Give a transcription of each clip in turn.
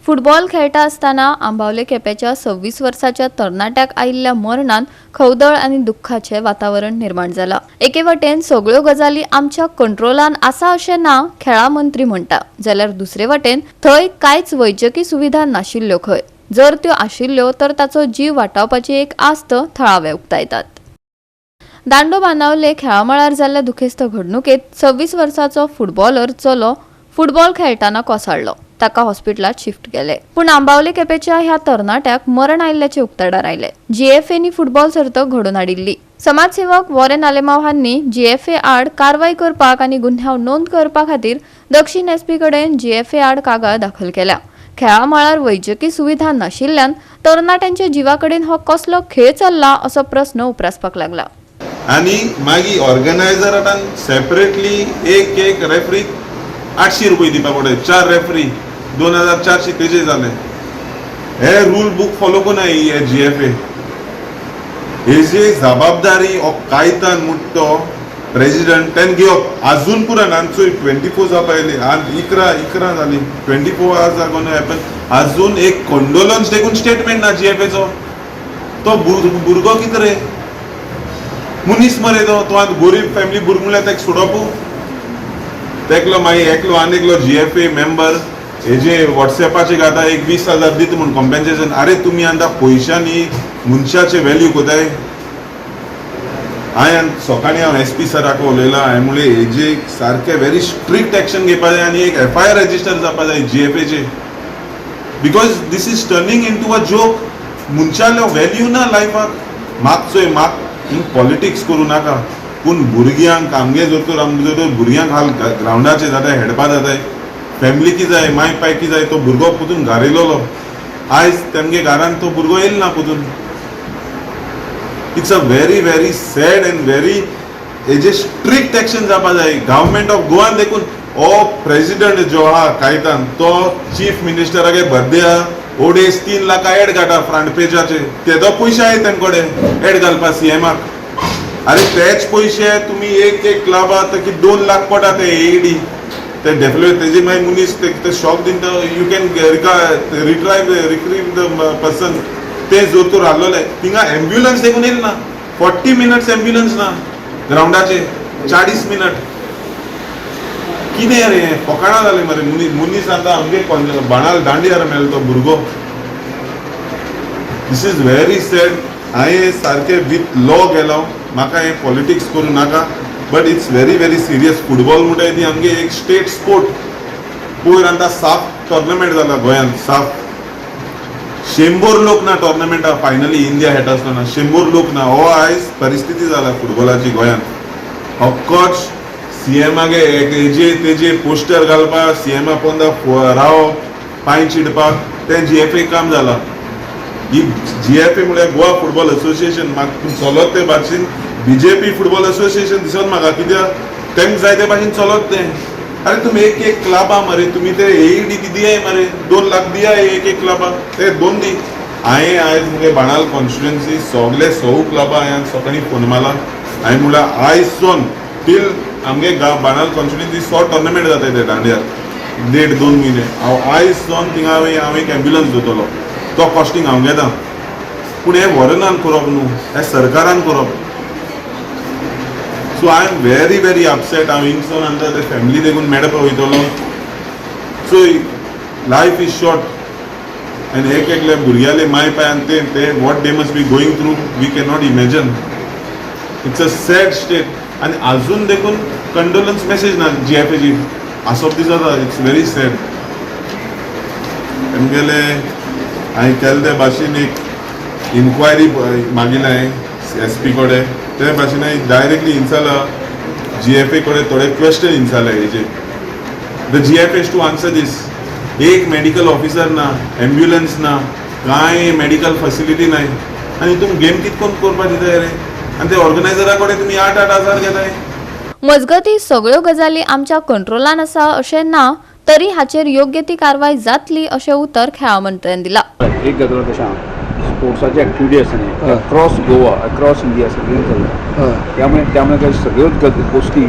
Football खेळटा असताना आंबावले केपेच्या 26 वर्साच्या तरणाट्याक आयिल्ल्या मरणान खवदळ आणि दुःखाचे वातावरण निर्माण जाला। एके वटेन सगळ्यो गजाली आमच्या कंट्रोलान आसा अशें ना खेळा मंत्री म्हणटा, जाल्यार दुसरे वटेन थंय कांयच वैजकी सुविधा नाशिल्ल्यो खंय। जर त्यो आशिल्ल्यो तर ताचो जीव वाटावपाची एक आस्त थळावे उक्तायतात। दांडो बांदावले खेळामळार जाल्ल्या दुखेस्त घडणुकेत 26 वर्साचो फुटबॉलर चलो फुटबॉल खेळटाना कोसळ्ळो। ताका हॉस्पिटलात शिफ्ट केले, पण आंबावले केपेच्या ह्या तरणाट्याक मरण आयिल्ल्याचे उक्ताडार आयले। जीएफएनी फुटबॉल सर्त घडोवन हाडिल्ली। समाजसेवक वॉरेन आलेमाव हांनी जीएफए आड कारवाय करपाक आनी गुन्यांव नोंद करपा खातीर दक्षिण एसपी कडेन जीएफए आड कागाळ दाखल केल्या। खेळामळार वैजकी सुविधा नाशिल्ल्यान तरणाट्यांच्या जिवाकडेन हो कसलो खेळ चल्ला असो प्रस्न उपरासपाक लागला। आणि मागीर ऑर्गनायझरान सेपरेटली एक रेफरी 800 रुपये दिवपा पडले। 4 रेफरी 2400 तेजे जाले। हे रूल बुक फॉलो कोना हे जीएफए। हेजी जबाबदारी हो कायतान मुट्टो प्रेसिडेंट तेन घेवप। अजून पुरान आमचो 24 जावपा येयली, आज 11 जाली। 24 आवर्स आर गोना हॅपन। अजून एक कंडोलन्स देखून स्टेटमेंट ना जीएफएचो। तो भुरगो कितें रे, मुनीस मरे तो आज गरीब फॅमिली भुरगो म्हणल्यार ताका सोडोप। तेकलो मागीर एकलो आनी एकलो जीएफए मेंबर हेजे व्हॉट्सएपाचे घाता एक 20,000 दिता म्हूण कॉम्पेन्सेशन। अरे तुमी आतां पयशांनी मनशाचे व्हॅल्यू कोताय। सकाळी हांव एसपी सराक उलयला, हांवें म्हणलें हेजे सारकें व्हेरी स्ट्रिक्ट एक्शन घेवपा जाय आनी एक FIR रजिस्टर जावपा जाय जीएफएचे, because this is turning into a joke. मनशालो व्हॅल्यू ना लायफाक। माग पॉलिटिक्स करूं नाका, पूण भुरग्यांक आमगे जर भुरग्यांक हाल ग्रावंडाचेर जाता हेडपा जाताय। फॅमिली की जाय, माय पाय की जाय, तो भुरगो पुतून घरा येयलो, आयज तेमगे घरान तो भुरगो येयलो ना पुतून। It's a very very sad and very हेजे स्ट्रिक्ट एक्शन जावपा जाय। गव्हर्मेंट ऑफ गोवान देखून हो प्रेसिडेंट जो आहा कायतान तो चीफ मिनिस्टरागे बर्थडे ओडेस 3 लाख एड घाटा फ्रंट पेजाचे। तेजो पयशे आहाय तेंकडे एड घालपा सीएमाक। अरे तेच पयशे तुमी एक क्लबा की 2 लाख पडा ते एडी ते डेव्हलप तेजे मागीर मुनीस ते शॉक दिता। You can retrieve the person. ते जोर तर हाडलोले थिंगा एम्ब्युलन्स देखून येयली ना। 40 मिनिट्स एम्ब्युलन्स ना ग्राउंडाचे, 40 मिनिट कितें रे फकाणां जालें मरे। मुनीस आतां आमगे बाणाल दांडियार मेळ्ळो तो भुरगो। दिस इज व्हेरी सॅड। हांवें सारकें विथ लॉ गेलो, म्हाका हें पॉलिटिक्स करूं नाका, but it's very very serious. Football म्हणटा ती आमगे एक स्टेट स्पोर्ट। पयर आतां साफ टोर्नामेंट जाला गोंयांत, साफ 100 लोक ना टोर्नामेंटा फायनली इंडिया खेळटा आसतना 100 लोक ना। हो आयज परिस्थिती जाला फुटबॉलाची गोंयांत। ऑफकोर्स सीएमागे हेजे तेजे पोस्टर घालपाक, सीएमा पोंदा रावप, पांय चिडपाक, तें जीएफए काम जाला। ही जीएफए म्हळ्यार गोवा फुटबॉल असोसिएशन। म्हाका चलत ते भाशेन बीजेपी फुटबॉल असोसिएशन दिसत म्हाका, कित्याक तेंक जाय ते भाशेन चलत तें। अरे तुमी एक क्लबा मरे, तुमी ते एडी दियाय मरे, 2 लाख दियाय एक क्लबा, ते 2 दी। हांवें आयज मुगे बाणाल कॉन्स्टिट्युएन्सी सगळे 6 क्लबा हांवें सकाळी फोन मारला। हांवें म्हळ्यार आयज सोन टील आमगे बाणाल कॉन्स्टिट्युएन्सी 100 टोर्नामेंट जाताय ते दांडियार, 1.5-2 म्हयने। हांव आयज सोन थिंगा हांव एक एम्ब्युलन्स दोतलो, तो कॉस्टिंग हांव घेता। पूण हें वरनान करप न्हू, हें सरकारान करप। So I am very very upset. हांव हिंगसोन आतां ते फॅमिली देखून मेळपा वयतलो। सो लायफ इज शॉर्ट आनी एकले भुरग्याले माय पाय ते what they must be going through we can not imagine. It's a sad state. आनी अजून देखून कंडोलन्स मेसेज ना जीएफएची आसप दिसता। It's very sad. तेमगेले हांवें केले ते भाशेन एक इन्क्वायरी मागिल्लें हांवें एसपी कडेन, ते भाशेन हांवें डायरेक्टली इन्साला जीएफए कडेन थोडे क्वेश्चन इन्साले हेजे। The GFA is to answer this. एक मेडिकल ऑफिसर ना, एम्ब्युलन्स ना, कांय मेडिकल फॅसिलिटी नाय, आनी तुमी गेम कितकोन करपा दिताय रे? आनी ते ऑर्गनायझरा कडेन तुमी 8-8 हजार घेताय। मजगती सगळ्यो गजाली आमच्या कंट्रोलान आसा अशें ना, तरी हाचेर योग्य ती कारवाय जातली अशें उतर खेळा मंत्र्यान दिला। एक गजाल तशें स्पोर्ट्साची एक्टिविटी आसा न्ही, अक्रॉस गोवा, अक्रॉस इंडिया सगळ्यांक चलता। त्यामुळे सगळ्योच गोष्टी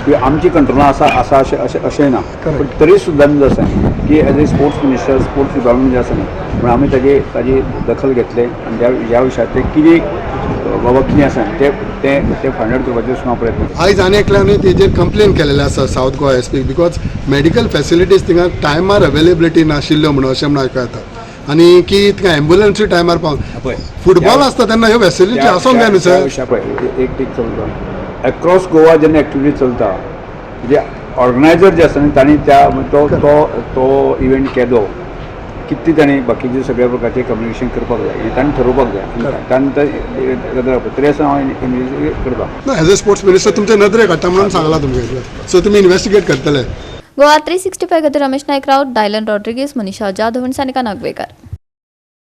की आमची कंट्रोलान आसा अशें ना पण तरी सुद्दां आमी जर आसा की as a sports minister sports department जे आसा न्ही पूण आमी ताजी दखल घेतले आनी ह्या विशयार ते कितें बाबा कितें आसा ते फायंड आउट करपाचें सुद्दां प्रयत्न करता. आयज आनी एकल्यान तेजेर कंप्लेन केलेले आसा south Goa SP because medical facilities थिंगा टायमार अवेलेबिलिटी नाशिल्ल्यो म्हणून अशें म्हणून आयकूं येता आनी की थिंगा एम्बुलन्सूय टायमार पावना. फुटबॉल आसता तेन्ना ह्यो फॅसिलिटी आसूंक जाय न्हू सर. एक चलता अक्रॉस गोवा जेन्ना एक्टिविटी चलता म्हणजे ऑर्गनायझर जे आसा न्ही तांणी तो इव्हेंट केलो कितली तांणी बाकीचे सगळ्या प्रकारचे कम्युनिकेशन करपाक जाय हें तांणी ठरोवपाक जाय तांणी तरी आसा हांव इन्वेस्टिगेट करता. एज अ स्पोर्ट्स मिनिस्टर तुमचे नदरेक हाडटा म्हणून सांगला तुमचे सो तुमी इन्वेस्टिगेट करतले. गोवा 365 खातीर रमेश नायक रावत, डायलन रॉड्रिगीस, मनीषा जाधव आनी सानिका नागवेकर.